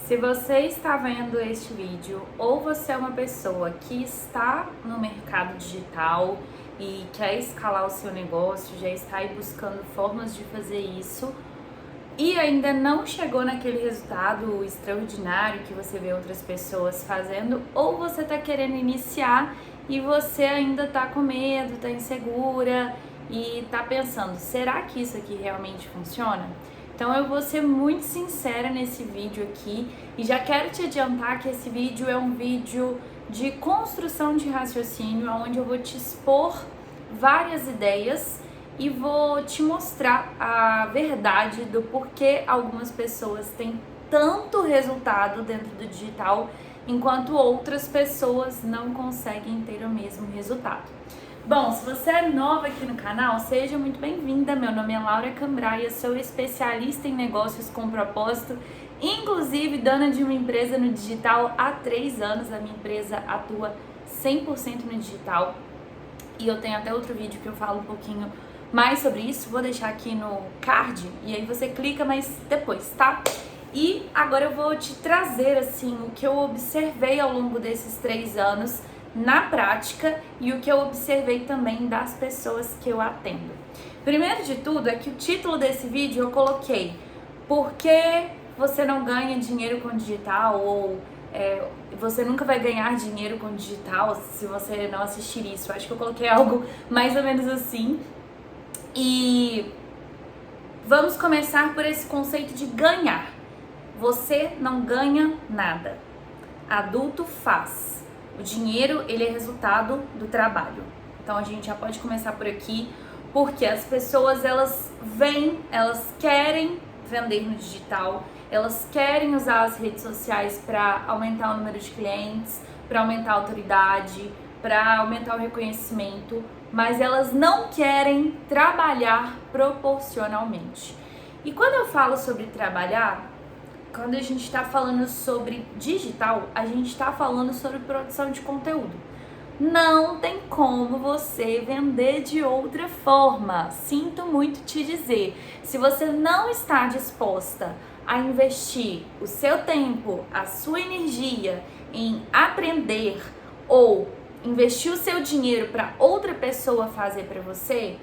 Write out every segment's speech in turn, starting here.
Se você está vendo este vídeo ou você é uma pessoa que está no mercado digital e quer escalar o seu negócio, já está aí buscando formas de fazer isso e ainda não chegou naquele resultado extraordinário que você vê outras pessoas fazendo, ou você está querendo iniciar e você ainda está com medo, está insegura e está pensando, será que isso aqui realmente funciona? Então eu vou ser muito sincera nesse vídeo aqui e já quero te adiantar que esse vídeo é um vídeo de construção de raciocínio, onde eu vou te expor várias ideias e vou te mostrar a verdade do porquê algumas pessoas têm tanto resultado dentro do digital, enquanto outras pessoas não conseguem ter o mesmo resultado. Bom, se você é nova aqui no canal, seja muito bem-vinda. Meu nome é Laura Cambraia, sou especialista em negócios com propósito, inclusive dona de uma empresa no digital há 3 anos. A minha empresa atua 100% no digital e eu tenho até outro vídeo que eu falo um pouquinho mais sobre isso, vou deixar aqui no card e aí você clica mais depois, tá? E agora eu vou te trazer assim o que eu observei ao longo desses 3 anos na prática e o que eu observei também das pessoas que eu atendo. Primeiro de tudo é que o título desse vídeo eu coloquei "Por que você não ganha dinheiro com digital?" ou "Você nunca vai ganhar dinheiro com digital se você não assistir isso." Acho que eu coloquei algo mais ou menos assim. E vamos começar por esse conceito de ganhar. Você não ganha nada. Adulto faz. O dinheiro, ele é resultado do trabalho. Então a gente já pode começar por aqui, porque as pessoas, elas querem vender no digital, elas querem usar as redes sociais para aumentar o número de clientes, para aumentar a autoridade, para aumentar o reconhecimento, mas elas não querem trabalhar proporcionalmente. E quando eu falo sobre trabalhar, quando a gente está falando sobre digital, a gente está falando sobre produção de conteúdo. Não tem como você vender de outra forma. Sinto muito te dizer. Se você não está disposta a investir o seu tempo, a sua energia em aprender ou investir o seu dinheiro para outra pessoa fazer para você,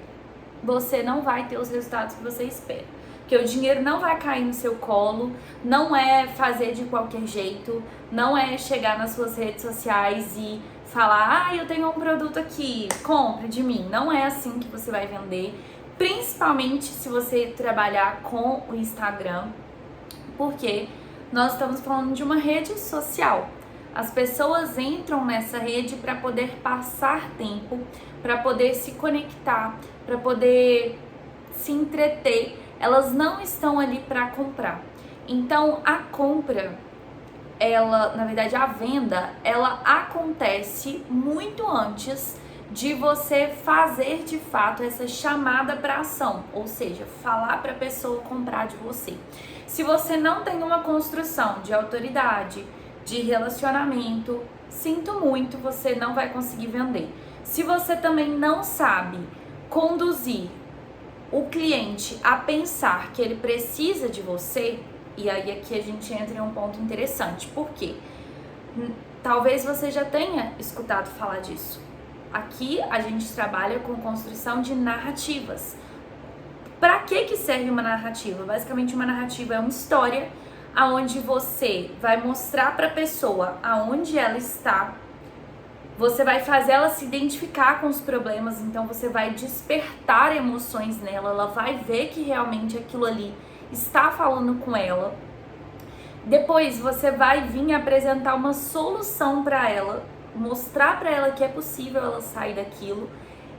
você não vai ter os resultados que você espera. Porque o dinheiro não vai cair no seu colo, não é fazer de qualquer jeito, não é chegar nas suas redes sociais e falar, eu tenho um produto aqui, compre de mim. Não é assim que você vai vender, principalmente se você trabalhar com o Instagram, porque nós estamos falando de uma rede social. As pessoas entram nessa rede para poder passar tempo, para poder se conectar, para poder se entreter. Elas não estão ali para comprar. Então a compra, na verdade a venda, ela acontece muito antes de você fazer de fato essa chamada para ação, ou seja, falar para a pessoa comprar de você. Se você não tem uma construção de autoridade, de relacionamento, sinto muito, você não vai conseguir vender. Se você também não sabe conduzir o cliente a pensar que ele precisa de você, e aí aqui a gente entra em um ponto interessante. Por quê? Talvez você já tenha escutado falar disso. Aqui a gente trabalha com construção de narrativas. Para que serve uma narrativa? Basicamente uma narrativa é uma história aonde você vai mostrar para a pessoa aonde ela está. Você vai fazer ela se identificar com os problemas, então você vai despertar emoções nela, ela vai ver que realmente aquilo ali está falando com ela. Depois você vai vir apresentar uma solução para ela, mostrar para ela que é possível ela sair daquilo.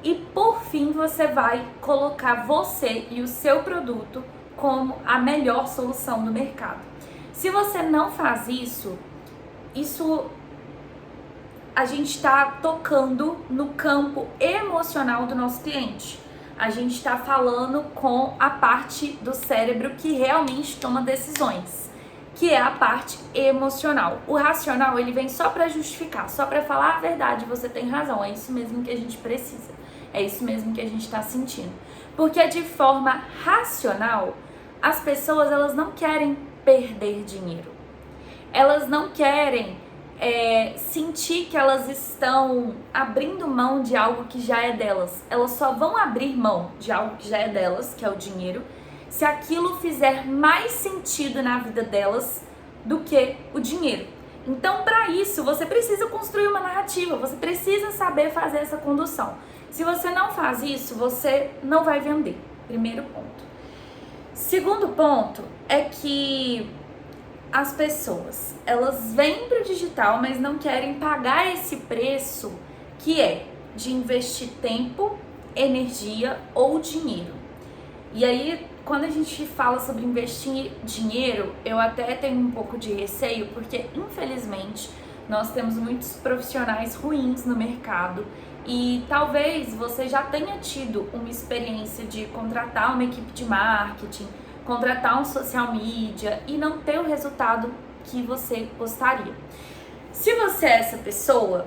E por fim você vai colocar você e o seu produto como a melhor solução do mercado. Se você não faz isso a gente está tocando no campo emocional do nosso cliente. A gente está falando com a parte do cérebro que realmente toma decisões, que é a parte emocional. O racional, ele vem só para justificar, só para falar a verdade, você tem razão, é isso mesmo que a gente precisa, é isso mesmo que a gente está sentindo. Porque de forma racional, as pessoas, elas não querem perder dinheiro. elas não querem sentir que elas estão abrindo mão de algo que já é delas. Elas só vão abrir mão de algo que já é delas, que é o dinheiro, se aquilo fizer mais sentido na vida delas do que o dinheiro. Então, para isso, você precisa construir uma narrativa, você precisa saber fazer essa condução. Se você não faz isso, você não vai vender. Primeiro ponto. Segundo ponto é que as pessoas, elas vêm para o digital, mas não querem pagar esse preço que é de investir tempo, energia ou dinheiro. E aí, quando a gente fala sobre investir dinheiro, eu até tenho um pouco de receio, porque infelizmente nós temos muitos profissionais ruins no mercado e talvez você já tenha tido uma experiência de contratar uma equipe de marketing, contratar um social media e não ter o resultado que você gostaria. Se você é essa pessoa,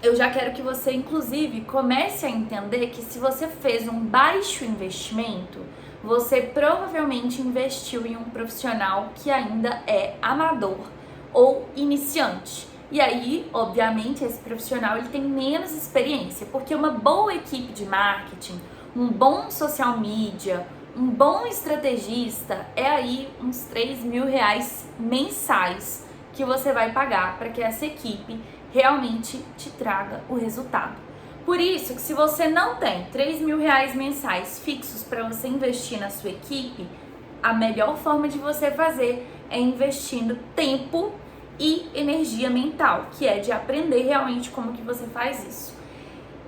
eu já quero que você, inclusive, comece a entender que se você fez um baixo investimento, você provavelmente investiu em um profissional que ainda é amador ou iniciante. E aí, obviamente, esse profissional ele tem menos experiência, porque uma boa equipe de marketing, um bom social media, um bom estrategista é aí uns R$3.000 mensais que você vai pagar para que essa equipe realmente te traga o resultado. Por isso que se você não tem R$3.000 mensais fixos para você investir na sua equipe, a melhor forma de você fazer é investindo tempo e energia mental, que é de aprender realmente como que você faz isso.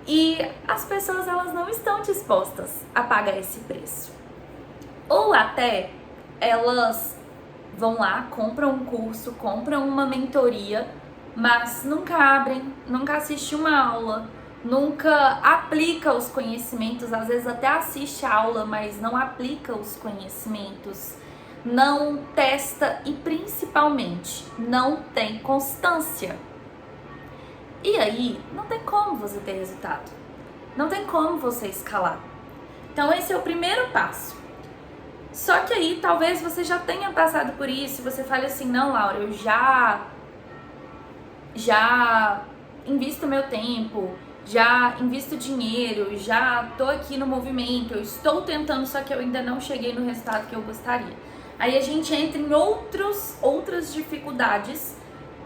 E as pessoas elas não estão dispostas a pagar esse preço. Ou até elas vão lá, compram um curso, compram uma mentoria, mas nunca abrem, nunca assistem uma aula, nunca aplica os conhecimentos, às vezes até assiste a aula, mas não aplica os conhecimentos, não testa e principalmente não tem constância. E aí, não tem como você ter resultado, não tem como você escalar. Então esse é o primeiro passo. Só que aí talvez você já tenha passado por isso e você fale assim, não, Laura, eu já invisto meu tempo, já invisto dinheiro, já tô aqui no movimento, eu estou tentando, só que eu ainda não cheguei no resultado que eu gostaria. Aí a gente entra em outras dificuldades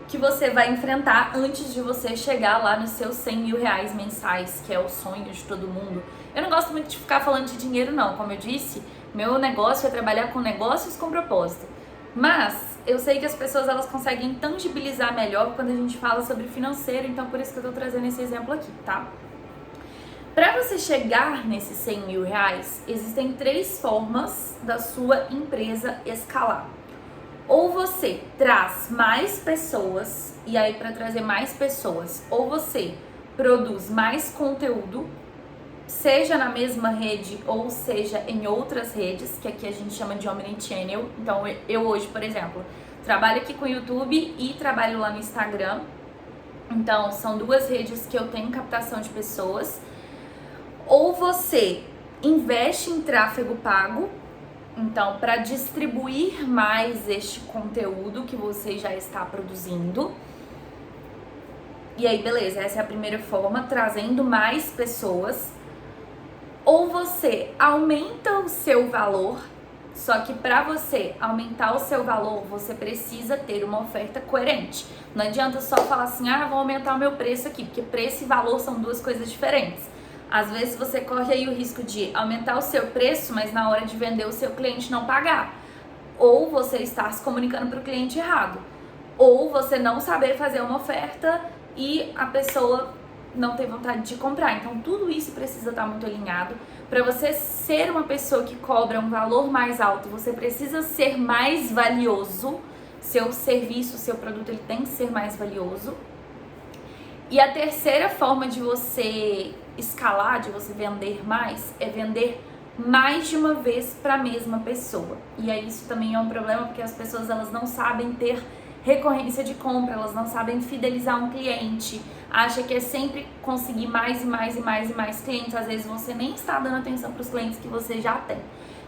que você vai enfrentar antes de você chegar lá nos seus R$100.000 mensais, que é o sonho de todo mundo. Eu não gosto muito de ficar falando de dinheiro não, como eu disse, meu negócio é trabalhar com negócios com propósito. Mas eu sei que as pessoas elas conseguem tangibilizar melhor quando a gente fala sobre financeiro, então por isso que eu tô trazendo esse exemplo aqui, tá? Para você chegar nesses R$100.000, existem 3 formas da sua empresa escalar. Ou você traz mais pessoas, e aí para trazer mais pessoas, ou você produz mais conteúdo, seja na mesma rede ou seja em outras redes, que aqui a gente chama de omnichannel. Então eu hoje, por exemplo, trabalho aqui com o YouTube e trabalho lá no Instagram. Então são 2 redes que eu tenho captação de pessoas. Ou você investe em tráfego pago, então para distribuir mais este conteúdo que você já está produzindo. E aí beleza, essa é a primeira forma, trazendo mais pessoas. Ou você aumenta o seu valor, só que para você aumentar o seu valor, você precisa ter uma oferta coerente. Não adianta só falar assim, vou aumentar o meu preço aqui, porque preço e valor são 2 coisas diferentes. Às vezes você corre aí o risco de aumentar o seu preço, mas na hora de vender o seu cliente não pagar. Ou você está se comunicando para o cliente errado. Ou você não saber fazer uma oferta e a pessoa não ter vontade de comprar. Então tudo isso precisa estar muito alinhado. Para você ser uma pessoa que cobra um valor mais alto, você precisa ser mais valioso. Seu serviço, seu produto, ele tem que ser mais valioso. E a terceira forma de você escalar, de você vender mais, é vender mais de uma vez para a mesma pessoa. E aí isso também é um problema, porque as pessoas elas não sabem ter recorrência de compra, elas não sabem fidelizar um cliente, acha que é sempre conseguir mais e mais e mais e mais clientes, às vezes você nem está dando atenção para os clientes que você já tem.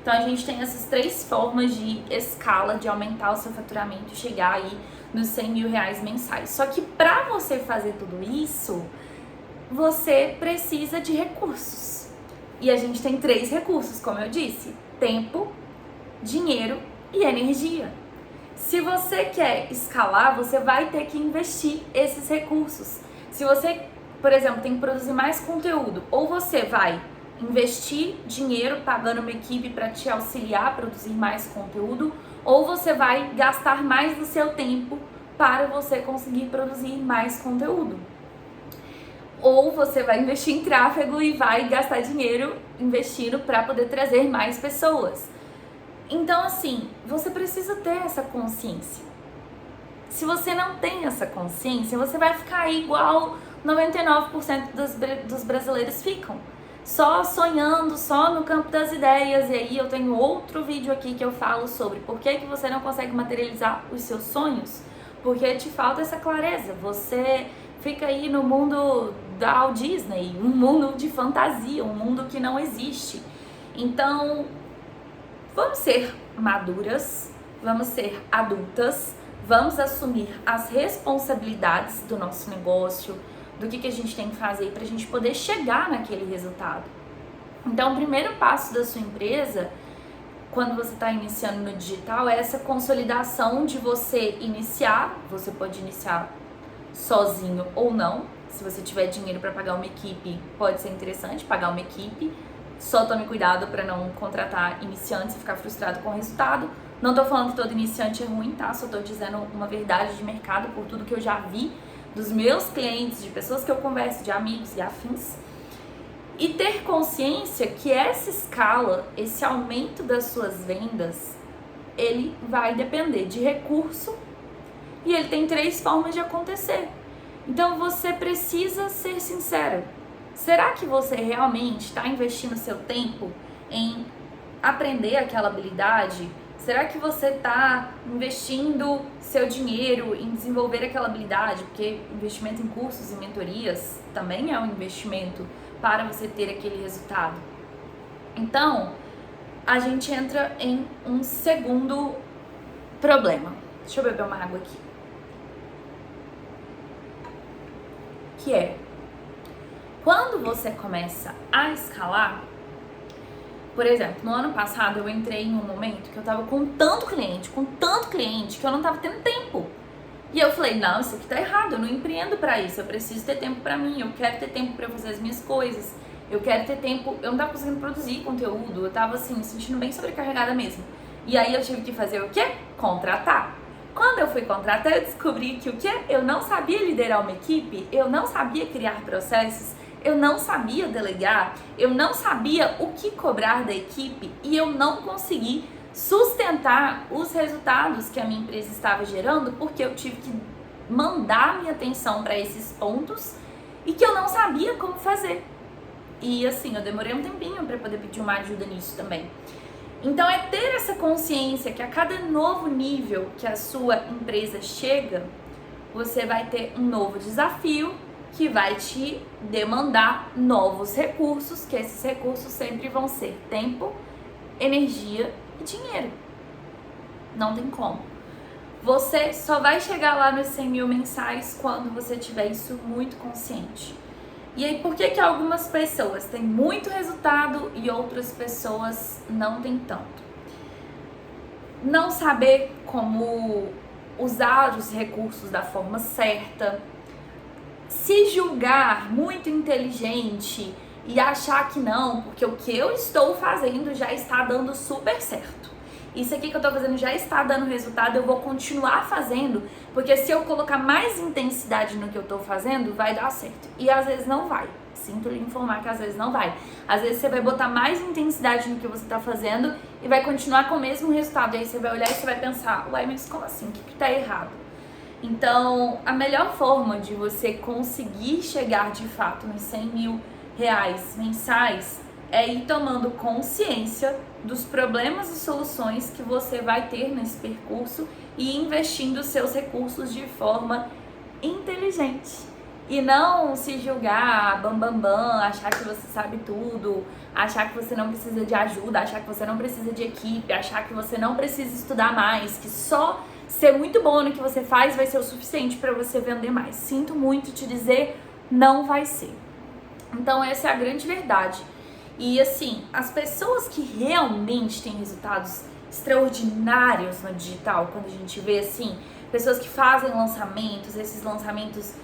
Então a gente tem essas 3 formas de escala, de aumentar o seu faturamento e chegar aí nos 100 mil reais mensais. Só que para você fazer tudo isso, você precisa de recursos. E a gente tem 3 recursos, como eu disse: tempo, dinheiro e energia. Se você quer escalar, você vai ter que investir esses recursos. Se você, por exemplo, tem que produzir mais conteúdo, ou você vai investir dinheiro pagando uma equipe para te auxiliar a produzir mais conteúdo, ou você vai gastar mais do seu tempo para você conseguir produzir mais conteúdo. Ou você vai investir em tráfego e vai gastar dinheiro investindo para poder trazer mais pessoas. Então, assim, você precisa ter essa consciência. Se você não tem essa consciência, você vai ficar aí igual 99% dos brasileiros ficam. Só sonhando, só no campo das ideias. E aí eu tenho outro vídeo aqui que eu falo sobre por que você não consegue materializar os seus sonhos. Porque te falta essa clareza. Você fica aí no mundo da Walt Disney, um mundo de fantasia, um mundo que não existe. Então, vamos ser maduras, vamos ser adultas, vamos assumir as responsabilidades do nosso negócio, do que a gente tem que fazer para a gente poder chegar naquele resultado. Então, o primeiro passo da sua empresa, quando você está iniciando no digital, é essa consolidação de você iniciar. Você pode iniciar sozinho ou não. Se você tiver dinheiro para pagar uma equipe, pode ser interessante pagar uma equipe. Só tome cuidado para não contratar iniciantes e ficar frustrado com o resultado. Não tô falando que todo iniciante é ruim, tá? Só tô dizendo uma verdade de mercado por tudo que eu já vi dos meus clientes, de pessoas que eu converso, de amigos e afins. E ter consciência que essa escala, esse aumento das suas vendas, ele vai depender de recurso e ele tem 3 formas de acontecer. Então você precisa ser sincero. Será que você realmente está investindo seu tempo em aprender aquela habilidade? Será que você está investindo seu dinheiro em desenvolver aquela habilidade? Porque investimento em cursos e mentorias também é um investimento para você ter aquele resultado. Então, a gente entra em um segundo problema. Deixa eu beber uma água aqui. Que é, quando você começa a escalar, por exemplo, no ano passado eu entrei em um momento que eu tava com tanto cliente, que eu não tava tendo tempo. E eu falei, não, isso aqui tá errado, eu não empreendo pra isso, eu preciso ter tempo pra mim, eu quero ter tempo pra fazer as minhas coisas, eu quero ter tempo, eu não tava conseguindo produzir conteúdo, eu tava assim, me sentindo bem sobrecarregada mesmo. E aí eu tive que fazer o quê? Contratar. Quando eu fui contratar, eu descobri que o quê? Eu não sabia liderar uma equipe, eu não sabia criar processos, eu não sabia delegar, eu não sabia o que cobrar da equipe e eu não consegui sustentar os resultados que a minha empresa estava gerando porque eu tive que mandar minha atenção para esses pontos e que eu não sabia como fazer. E assim, eu demorei um tempinho para poder pedir uma ajuda nisso também. Então é ter essa consciência que a cada novo nível que a sua empresa chega, você vai ter um novo desafio que vai te demandar novos recursos, que esses recursos sempre vão ser tempo, energia e dinheiro. Não tem como. Você só vai chegar lá nos 100 mil mensais quando você tiver isso muito consciente. E aí, por que algumas pessoas têm muito resultado e outras pessoas não têm tanto? Não saber como usar os recursos da forma certa, se julgar muito inteligente e achar que não, porque o que eu estou fazendo já está dando super certo. Isso aqui que eu estou fazendo já está dando resultado, eu vou continuar fazendo, porque se eu colocar mais intensidade no que eu estou fazendo, vai dar certo. E às vezes não vai. Sinto lhe informar que às vezes não vai. Às vezes você vai botar mais intensidade no que você está fazendo e vai continuar com o mesmo resultado. E aí você vai olhar e você vai pensar, uai, mas como assim? O que está errado? Então, a melhor forma de você conseguir chegar de fato nos 100 mil reais mensais é ir tomando consciência dos problemas e soluções que você vai ter nesse percurso e investindo seus recursos de forma inteligente. E não se julgar, achar que você sabe tudo, achar que você não precisa de ajuda, achar que você não precisa de equipe, achar que você não precisa estudar mais, que só ser muito bom no que você faz vai ser o suficiente para você vender mais. Sinto muito te dizer, não vai ser. Então essa é a grande verdade. E assim, as pessoas que realmente têm resultados extraordinários no digital, quando a gente vê assim, pessoas que fazem lançamentos, esses lançamentos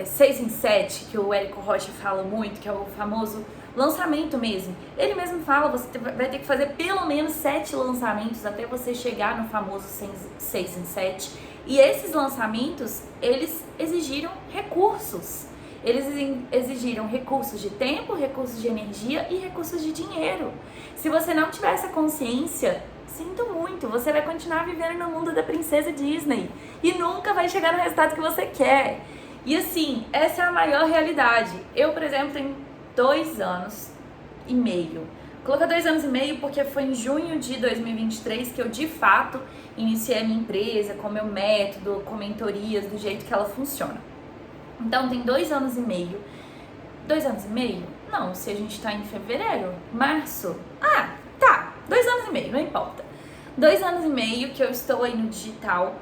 6 em 7, que o Érico Rocha fala muito, que é o famoso lançamento mesmo. Ele mesmo fala, você vai ter que fazer pelo menos 7 lançamentos até você chegar no famoso 6 em 7. E esses lançamentos, eles exigiram recursos. Eles exigiram recursos de tempo, recursos de energia e recursos de dinheiro. Se você não tiver essa consciência, sinto muito, você vai continuar vivendo no mundo da princesa Disney e nunca vai chegar no resultado que você quer. E assim, essa é a maior realidade. Eu, por exemplo, tenho 2 anos e meio. Coloca 2 anos e meio porque foi em junho de 2023 que eu, de fato, iniciei a minha empresa com meu método, com mentorias, do jeito que ela funciona. Então, tem 2 anos e meio. 2 anos e meio? Não, se a gente tá em fevereiro, março. Ah, tá. 2 anos e meio, não importa. 2 anos e meio que eu estou aí no digital.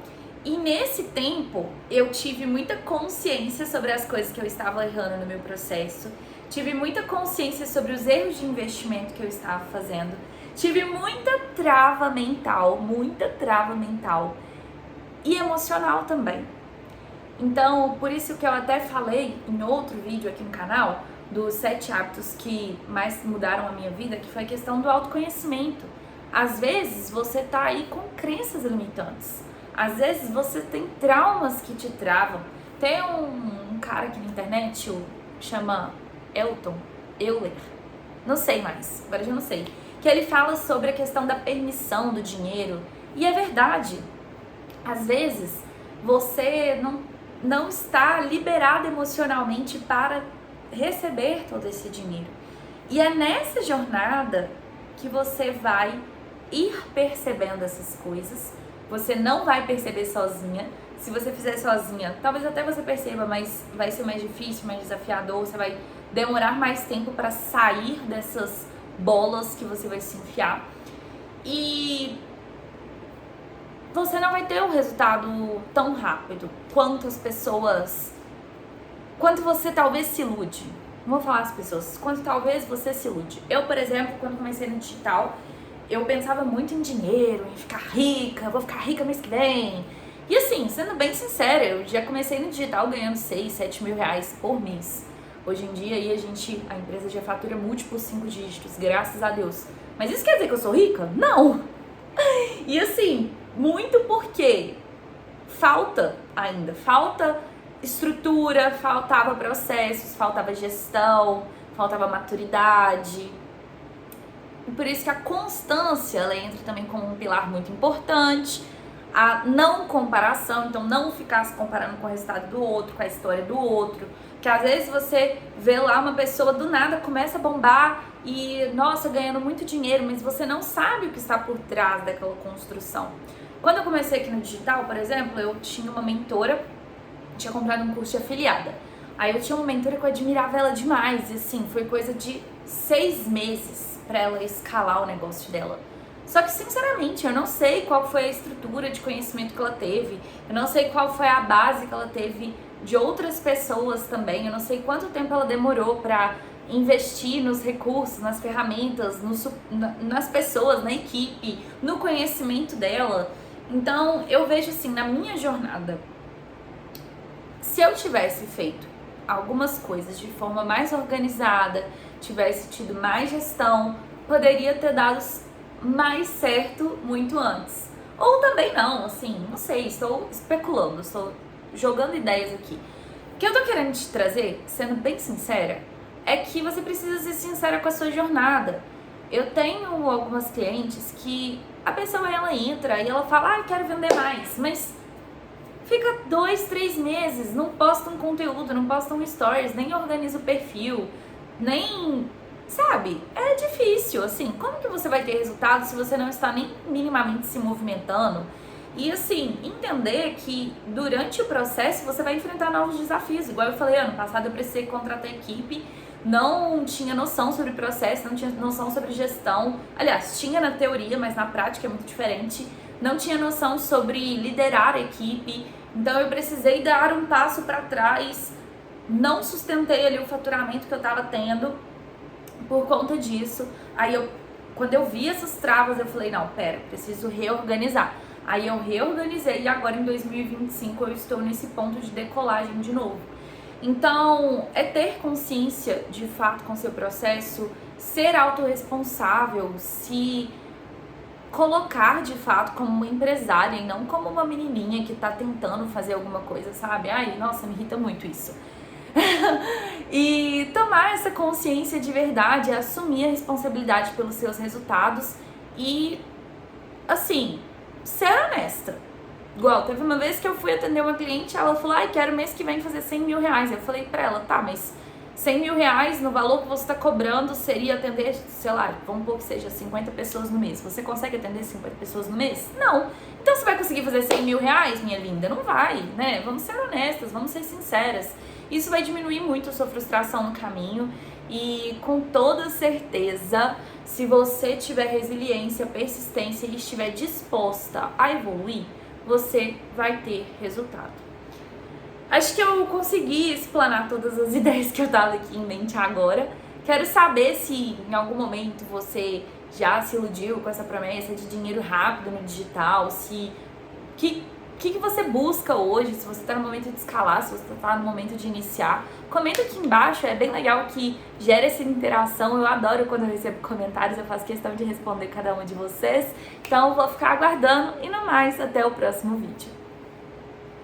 E nesse tempo, eu tive muita consciência sobre as coisas que eu estava errando no meu processo. Tive muita consciência sobre os erros de investimento que eu estava fazendo. Tive muita trava mental e emocional também. Então, por isso que eu até falei em outro vídeo aqui no canal dos 7 hábitos que mais mudaram a minha vida, que foi a questão do autoconhecimento. Às vezes você tá aí com crenças limitantes. Às vezes você tem traumas que te travam. Tem um cara aqui na internet, chama Euler, não sei mais, agora já não sei, que ele fala sobre a questão da permissão do dinheiro. E é verdade. Às vezes você não está liberado emocionalmente para receber todo esse dinheiro. E é nessa jornada que você vai ir percebendo essas coisas. Você não vai perceber sozinha. Se você fizer sozinha, talvez até você perceba, mas vai ser mais difícil, mais desafiador. Você vai demorar mais tempo para sair dessas bolas que você vai se enfiar. E você não vai ter um resultado tão rápido quanto você talvez se ilude. Não vou falar as pessoas, quanto talvez você se ilude. Eu, por exemplo, quando comecei no digital, eu pensava muito em dinheiro, em ficar rica, vou ficar rica mês que vem. E assim, sendo bem sincera, eu já comecei no digital ganhando 6, 7 mil reais por mês. Hoje em dia aí a empresa já fatura múltiplos 5 dígitos, graças a Deus. Mas isso quer dizer que eu sou rica? Não! E assim, muito porque falta estrutura, faltava processos, faltava gestão, faltava maturidade. E por isso que a constância, ela entra também como um pilar muito importante. A não comparação, então não ficar se comparando com o resultado do outro, com a história do outro. Que às vezes você vê lá uma pessoa do nada começa a bombar e, nossa, ganhando muito dinheiro, mas você não sabe o que está por trás daquela construção. Quando eu comecei aqui no digital, por exemplo, eu tinha uma mentora, tinha comprado um curso de afiliada. Aí eu tinha uma mentora que eu admirava ela demais, e assim, foi coisa de 6 meses pra ela escalar o negócio dela. Só que, sinceramente, eu não sei qual foi a estrutura de conhecimento que ela teve, eu não sei qual foi a base que ela teve de outras pessoas também, eu não sei quanto tempo ela demorou pra investir nos recursos, nas ferramentas, nas pessoas, na equipe, no conhecimento dela. Então, eu vejo assim, na minha jornada, se eu tivesse feito algumas coisas de forma mais organizada, tivesse tido mais gestão, poderia ter dado mais certo muito antes. Ou também não, assim, não sei, estou especulando, estou jogando ideias aqui. O que eu tô querendo te trazer, sendo bem sincera, é que você precisa ser sincera com a sua jornada. Eu tenho algumas clientes que a pessoa, ela entra e ela fala, eu quero vender mais, mas fica 2, 3 meses, não posta um conteúdo, não posta um stories, nem organiza o perfil, nem, sabe? É difícil, assim, como que você vai ter resultado se você não está nem minimamente se movimentando? E assim, entender que durante o processo você vai enfrentar novos desafios. Igual eu falei, ano passado eu precisei contratar equipe, não tinha noção sobre processo, não tinha noção sobre gestão. Aliás, tinha na teoria, mas na prática é muito diferente. Não tinha noção sobre liderar a equipe. Então eu precisei dar um passo para trás. Não sustentei ali o faturamento que eu estava tendo por conta disso. Aí quando eu vi essas travas, eu falei, não, pera, preciso reorganizar. Aí eu reorganizei e agora em 2025 eu estou nesse ponto de decolagem de novo. Então, é ter consciência de fato com o seu processo, ser autorresponsável, se colocar de fato como uma empresária e não como uma menininha que tá tentando fazer alguma coisa, sabe? Ai, nossa, me irrita muito isso. E tomar essa consciência de verdade, assumir a responsabilidade pelos seus resultados e, assim, ser honesta. Igual, teve uma vez que eu fui atender uma cliente, ela falou, ai, quero mês que vem fazer 100 mil reais. Eu falei pra ela, tá, mas 100 mil reais no valor que você tá cobrando seria atender, sei lá, vamos supor que seja 50 pessoas no mês. Você consegue atender 50 pessoas no mês? Não. Então você vai conseguir fazer 100 mil reais, minha linda? Não vai, né? Vamos ser honestas, vamos ser sinceras. Isso vai diminuir muito a sua frustração no caminho e com toda certeza, se você tiver resiliência, persistência e estiver disposta a evoluir, você vai ter resultado. Acho que eu consegui explanar todas as ideias que eu tava aqui em mente agora. Quero saber se em algum momento você já se iludiu com essa promessa de dinheiro rápido no digital, se que você busca hoje, se você está no momento de escalar, se você está no momento de iniciar. Comenta aqui embaixo, é bem legal que gera essa interação. Eu adoro quando eu recebo comentários, eu faço questão de responder cada um de vocês. Então vou ficar aguardando e no mais, até o próximo vídeo.